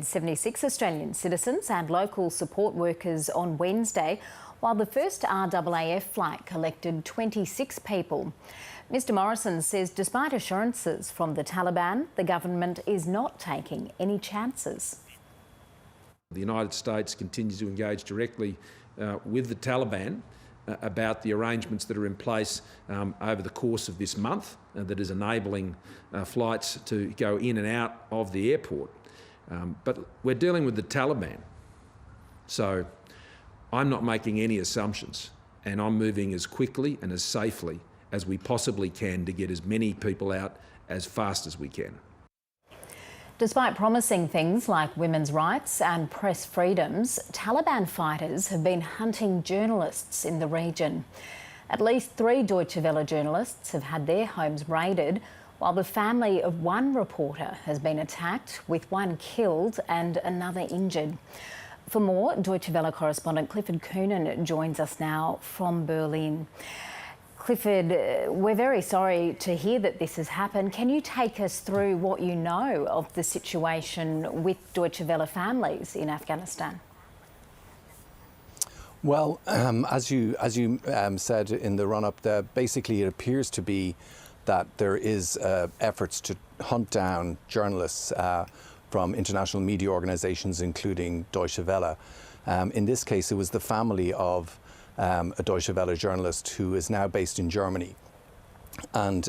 76 Australian citizens and local support workers on Wednesday, while the first RAAF flight collected 26 people. Mr Morrison says despite assurances from the Taliban, the government is not taking any chances. The United States continues to engage directly with the Taliban about the arrangements that are in place over the course of this month that is enabling flights to go in and out of the airport. But we're dealing with the Taliban, so I'm not making any assumptions, and I'm moving as quickly and as safely as we possibly can to get as many people out as fast as we can. Despite promising things like women's rights and press freedoms, Taliban fighters have been hunting journalists in the region. At least 3 Deutsche Welle journalists have had their homes raided, while the family of one reporter has been attacked, with one killed and another injured. For more, Deutsche Welle correspondent Clifford Coonan joins us now from Berlin. Clifford, we're very sorry to hear that this has happened. Can you take us through what you know of the situation with Deutsche Welle families in Afghanistan? Well, as you said in the run-up there, basically it appears to be that there is efforts to hunt down journalists from international media organisations, including Deutsche Welle. In this case, it was the family of a Deutsche Welle journalist who is now based in Germany. And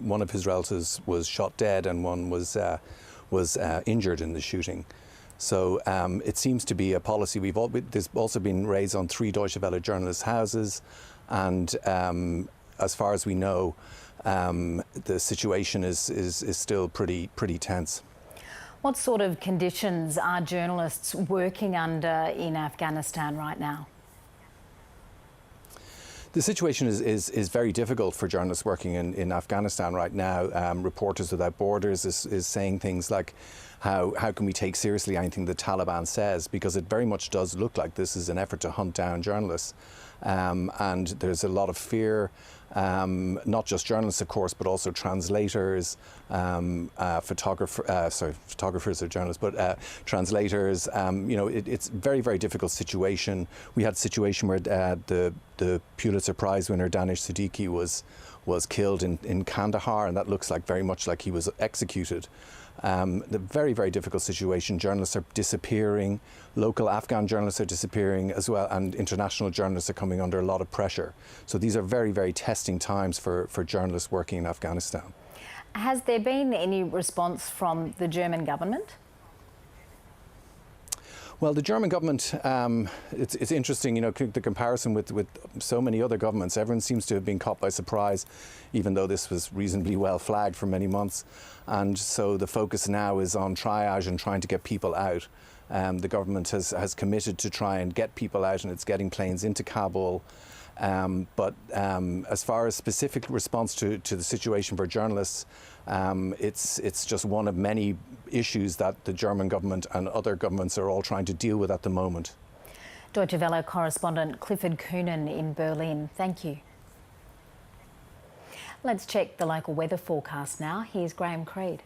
one of his relatives was shot dead and one was injured in the shooting. So it seems to be a policy. There's also been raids on 3 Deutsche Welle journalists' houses, and as far as we know, the situation is still pretty tense. What sort of conditions are journalists working under in Afghanistan right now? The situation is very difficult for journalists working in Afghanistan right now. Reporters Without Borders is saying things like, how can we take seriously anything the Taliban says? Because it very much does look like this is an effort to hunt down journalists. And there's a lot of fear, not just journalists, of course, but also translators, photographers are journalists, but translators. You know, it's a very, very difficult situation. We had a situation where the Pulitzer Prize winner Danish Siddiqui was killed in Kandahar, and that looks like very much like he was executed. The very, very difficult situation. Journalists are disappearing, local Afghan journalists are disappearing as well, and international journalists are coming under a lot of pressure. So these are very, very testing times for journalists working in Afghanistan. Has there been any response from the German government? Well, the German government, it's interesting, you know, the comparison with so many other governments. Everyone seems to have been caught by surprise, even though this was reasonably well flagged for many months. And so the focus now is on triage and trying to get people out. The government has committed to try and get people out, and it's getting planes into Kabul. But as far as specific response to the situation for journalists, it's just one of many issues that the German government and other governments are all trying to deal with at the moment. Deutsche Welle correspondent Clifford Coonan in Berlin, thank you. Let's check the local weather forecast now. Here's Graham Creed.